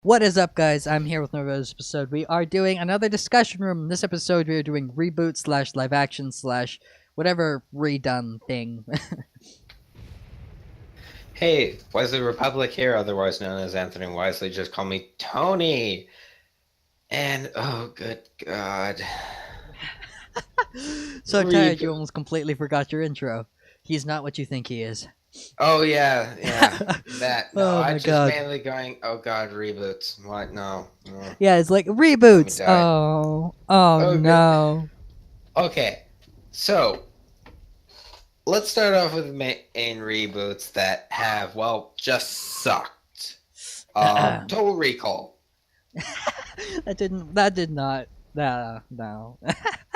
What is up, guys? I'm here with another episode. We are doing another discussion room. In this episode, we are doing reboot slash live action slash whatever redone thing. Hey, Wesley Republic here, otherwise known as Anthony Wisely. Just call me Tony. And oh, good God. So tired you almost completely forgot your intro. He's not what you think he is. Oh yeah, that. No, Oh I my just God. mainly going. Oh God, reboots. What? No. Yeah, it's like Let me reboots. die. Oh Oh good. no. Okay, so let's start off with the main reboots that have just sucked. Total Recall. That did not. No.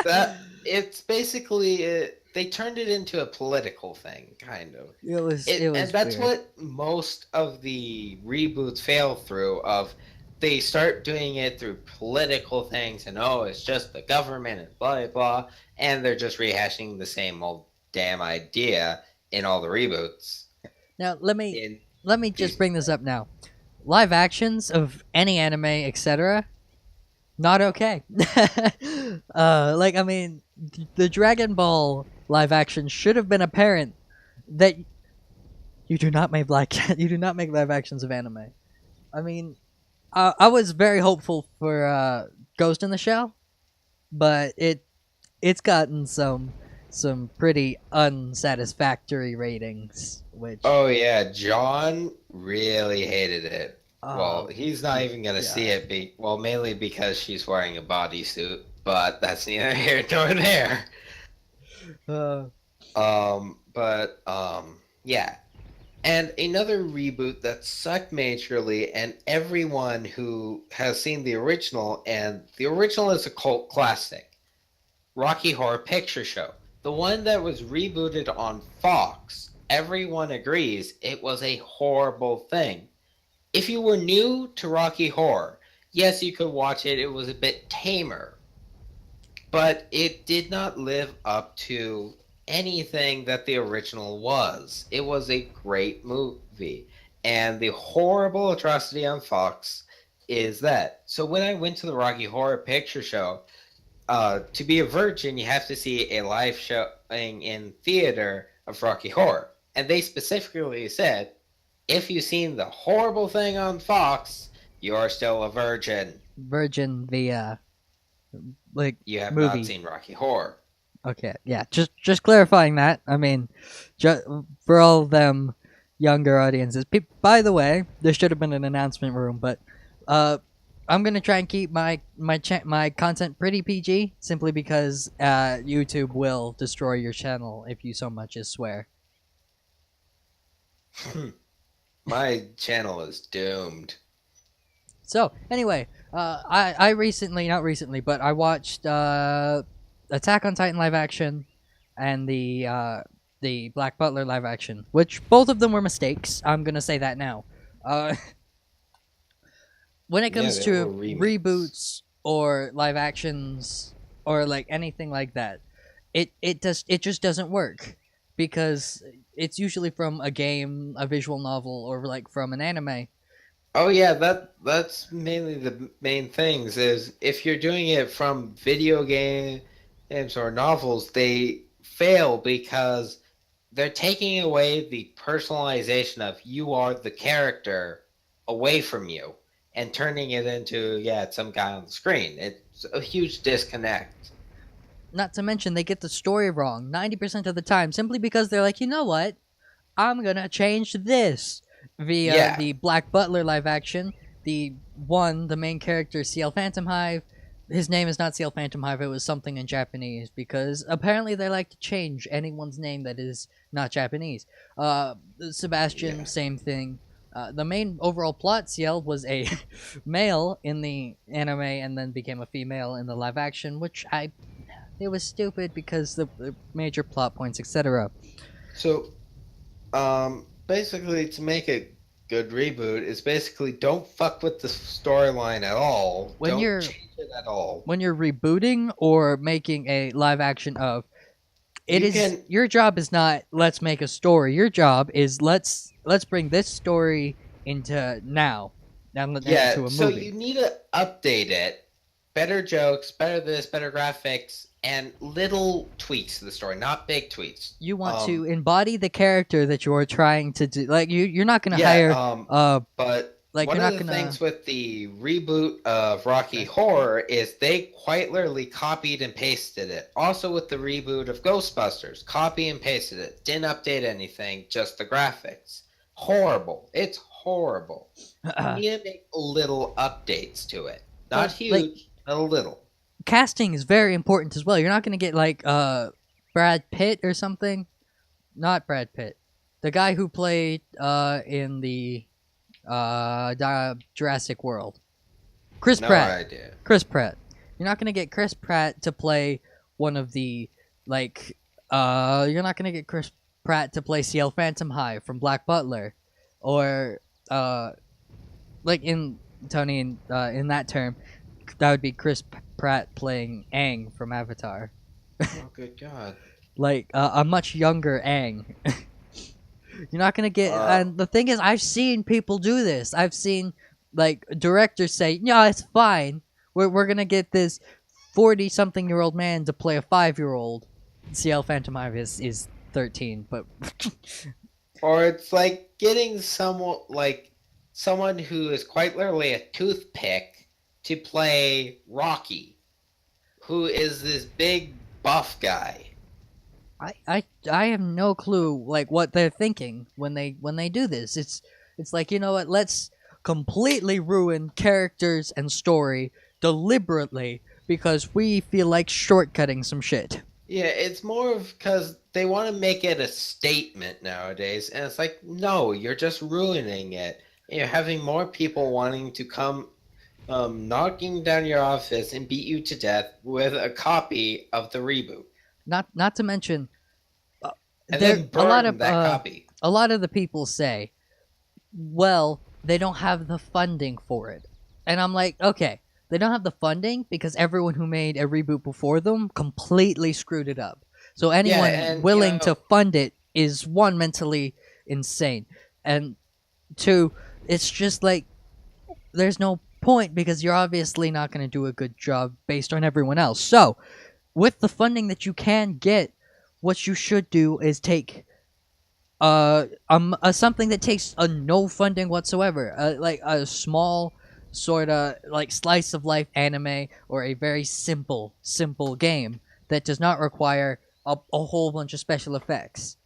That it's basically they turned it into a political thing, kind of. It was And that's weird. what most of the reboots fail through. Of they start doing it through political things, and it's just the government and blah blah, and they're just rehashing the same old damn idea in all the reboots. Let me In just these, bring this up now. Live actions of any anime, etc. Not okay. The Dragon Ball live action should have been apparent that you do not make live actions of anime. I mean, I was very hopeful for Ghost in the Shell, but it's gotten some pretty unsatisfactory ratings. Which oh yeah, John really hated it. Well, oh he's not even gonna see God. it. Mainly because she's wearing a bodysuit, but that's neither here nor there. Uh, Yeah. And another reboot that sucked majorly, and everyone who has seen the original, and the original is a cult classic, Rocky Horror Picture Show. The one that was rebooted on Fox, everyone agrees it was a horrible thing. If you were new to Rocky Horror, yes, you could watch it, it was a bit tamer. But it did not live up to anything that the original was. It was a great movie. And the horrible atrocity on Fox is that. So when I went to the Rocky Horror Picture Show, to be a virgin, you have to see a live showing in theater of Rocky Horror. And they specifically said, if you've seen the horrible thing on Fox, you're still a virgin. Virgin the You have movie. not seen Rocky Horror. Okay, yeah, just clarifying that. I mean, for all them younger audiences. By the way, there should have been an announcement room, but I'm gonna try and keep my content pretty PG, simply because YouTube will destroy your channel if you so much as swear. My channel is doomed. So anyway, I recently, not recently, but I watched Attack on Titan live action and the Black Butler live action, which both of them were mistakes. I'm gonna say that now. When it comes they to were remakes. reboots or live actions or like anything like that, it just doesn't work because it's usually from a game, a visual novel, or like from an anime. Oh yeah, that's mainly the main things. Is if you're doing it from video games or novels, they fail because they're taking away the personalization of you are the character away from you and turning it into it's some guy on the screen. It's a huge disconnect. Not to mention they get the story wrong 90% of the time simply because they're like, you know what? I'm gonna change this. Via the Black Butler live action, the main character, CL Phantom Hive, his name is not CL Phantom Hive, it was something in Japanese, because apparently they like to change anyone's name that is not Japanese. Sebastian, same thing. The main overall plot, CL was a male in the anime and then became a female in the live action, which it was stupid because the major plot points, etc. So, basically, to make a good reboot is basically don't fuck with the storyline at all. Don't change it at all. When you're rebooting or making a live action of, your job is not let's make a story. Your job is let's bring this story into now. into a so movie. you need to update it. Better jokes, better this, better graphics, and little tweaks to the story, not big tweaks. You want to embody the character that you're trying to do. Like you're not gonna Yeah, hire but like one you're of not the gonna. things with the reboot of Rocky Horror is they quite literally copied and pasted it. Also with the reboot of Ghostbusters, copy and pasted it. Didn't update anything, just the graphics. Horrible. It's horrible. You need to make little updates to it. Not But, huge, like, but a little. Casting is very important as well. You're not gonna get like Brad Pitt or something. Not Brad Pitt. The guy who played in the Jurassic World. Chris Pratt. Idea. Chris Pratt. You're not gonna get Chris Pratt to play one of the like. You're not gonna get Chris Pratt to play CL Phantom High from Black Butler, or like in Tony in that term, that would be Chris Pratt playing Aang from Avatar. Oh, good God. Like a much younger Aang. You're not gonna get, and the thing is, I've seen people do this. I've seen like directors say, "Yeah, it's fine. We're gonna get this 40-something-year-old man to play a 5-year-old." CL Phantom Hive is 13, but or it's like getting someone who is quite literally a toothpick to play Rocky, who is this big buff guy. I have no clue like what they're thinking when they do this. It's like, you know what? Let's completely ruin characters and story deliberately because we feel like shortcutting some shit. Yeah, it's more of because they want to make it a statement nowadays, and it's like, no, you're just ruining it. You're having more people wanting to come knocking down your office and beat you to death with a copy of the reboot. Not to mention, And then burn that copy. A lot of the people say, well, they don't have the funding for it. And I'm like, okay, they don't have the funding because everyone who made a reboot before them completely screwed it up. So anyone willing to fund it is, one, mentally insane, and two, it's just like there's no point because you're obviously not going to do a good job based on everyone else. So with the funding that you can get, what you should do is take something that takes no funding whatsoever, like a small sort of like slice of life anime or a very simple game that does not require a whole bunch of special effects.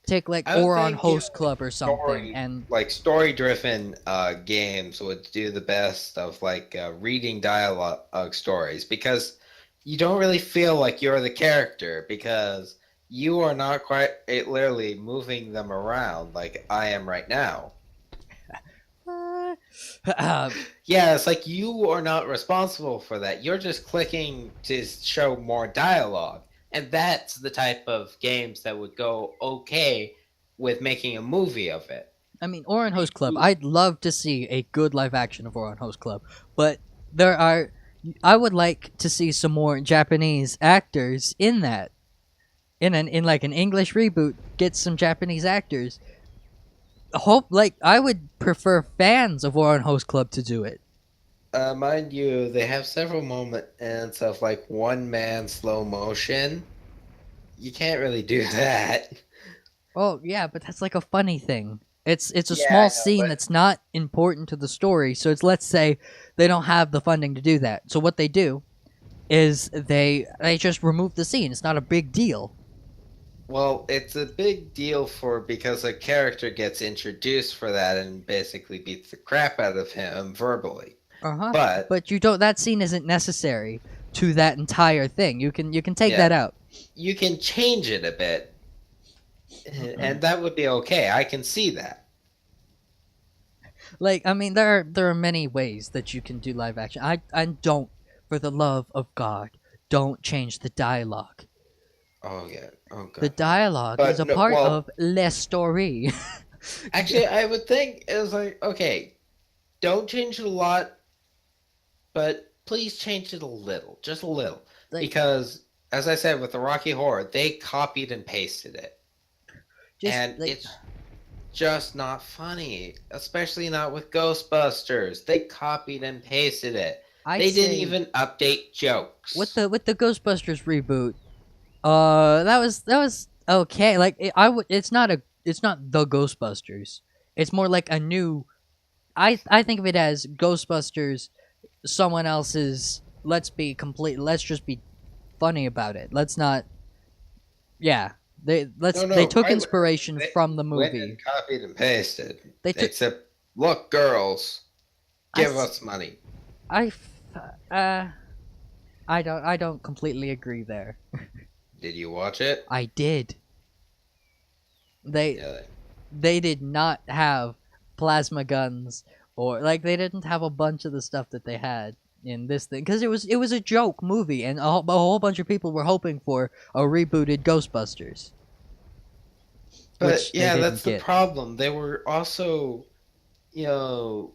Take like Oron Host Club or something, and like story-driven games would do the best of like reading dialogue stories, because you don't really feel like you're the character because you are not quite literally moving them around like I am right now. Yeah, it's like you are not responsible for that. You're just clicking to show more dialogue. And that's the type of games that would go okay with making a movie of it. I mean, Oron Host Club, I'd love to see a good live action of Oron Host Club, but I would like to see some more Japanese actors in that. In like an English reboot, get some Japanese actors. I would prefer fans of Oron Host Club to do it. Mind you, they have several moments of like one man slow motion. You can't really do that. Oh yeah, but that's like a funny thing. It's a small scene that's not important to the story. So it's, let's say they don't have the funding to do that. So what they do is they just remove the scene. It's not a big deal. Well, it's a big deal because a character gets introduced for that and basically beats the crap out of him verbally. But you don't. That scene isn't necessary to that entire thing. You can take that out. You can change it a bit, and that would be okay. I can see that. Like, I mean, there are many ways that you can do live action. I don't, for the love of God, don't change the dialogue. Oh yeah. Oh god. The dialogue is a part of la story. Actually, I would think it was like, okay, don't change it a lot, but please change it a little, just a little, because as I said with the Rocky Horror, they copied and pasted it, and just not funny, especially not with Ghostbusters. They copied and pasted it. I'd They didn't say even update jokes. with the Ghostbusters reboot, that was okay. Like it's not the Ghostbusters. It's more like a new. I think of it as Ghostbusters, someone else's. Let's just be funny about it. Let's not. Yeah, No, they no, took I would. inspiration They from the went movie. and copied and pasted. They took. Except, look, girls, I give s- us money. I f- I don't completely agree there. Did you watch it? I did. They Yeah. they did not have plasma guns, or like they didn't have a bunch of the stuff that they had in this thing, because it was a joke movie, and a whole bunch of people were hoping for a rebooted Ghostbusters, But which they yeah, didn't that's the get. problem. They were also,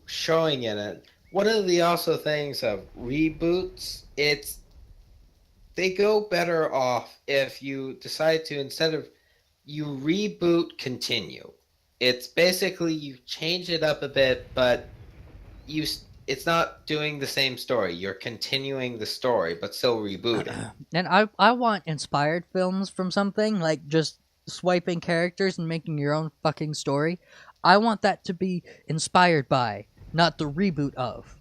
showing in it. One of the also things of reboots, it's they go better off if you decide to, instead of you reboot, continue. It's basically you change it up a bit, but it's not doing the same story. You're continuing the story, but still rebooting. And I want inspired films from something, like just swiping characters and making your own fucking story. I want that to be inspired by, not the reboot of.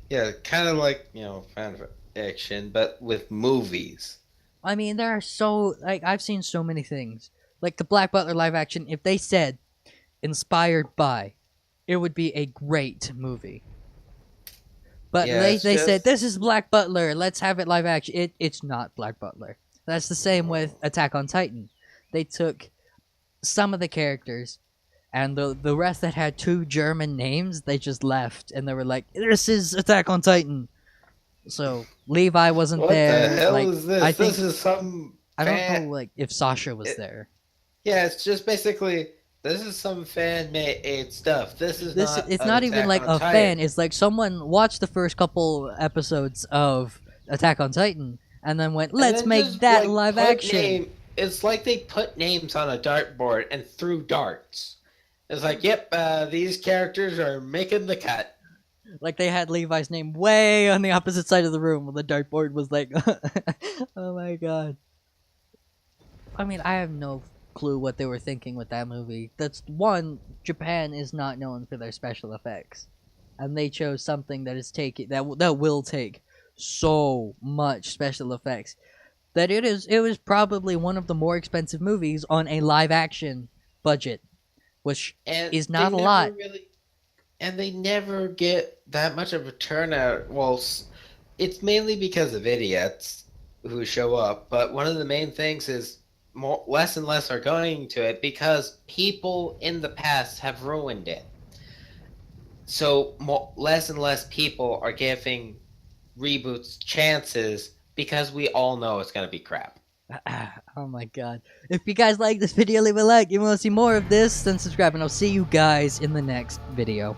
Yeah, kind of like, fan fiction, but with movies. I mean, there are so like I've seen so many things. Like the Black Butler live action, if they said inspired by, it would be a great movie. But Yeah, it's they said just this is Black Butler, let's have it live action. It's not Black Butler. That's the same with Attack on Titan. They took some of the characters, and the rest that had two German names, they just left, and they were like, "This is Attack on Titan." So Levi wasn't what the there. hell Like is this? I think This is some I don't know fan. like if Sasha was there. Yeah, it's just basically this is some fan made stuff. This is This not it's an not even Attack like on a Titan. fan. It's like someone watched the first couple episodes of Attack on Titan and then went, And "Let's then make just that like live put action." name. It's like they put names on a dartboard and threw darts. It's like, yep, these characters are making the cut. Like they had Levi's name way on the opposite side of the room, when the dartboard was like, "Oh my god." I mean, I have no clue what they were thinking with that movie. That's one. Japan is not known for their special effects, and they chose something that is taking that will take so much special effects that it was probably one of the more expensive movies on a live action budget, which And is they not a never lot. really, and they never get that much of a turnout. Well, it's mainly because of idiots who show up. But one of the main things is less and less are going to it because people in the past have ruined it. So less and less people are giving reboots chances because we all know it's going to be crap. Oh my god. If you guys like this video, leave a like. If you want to see more of this, then subscribe, and I'll see you guys in the next video.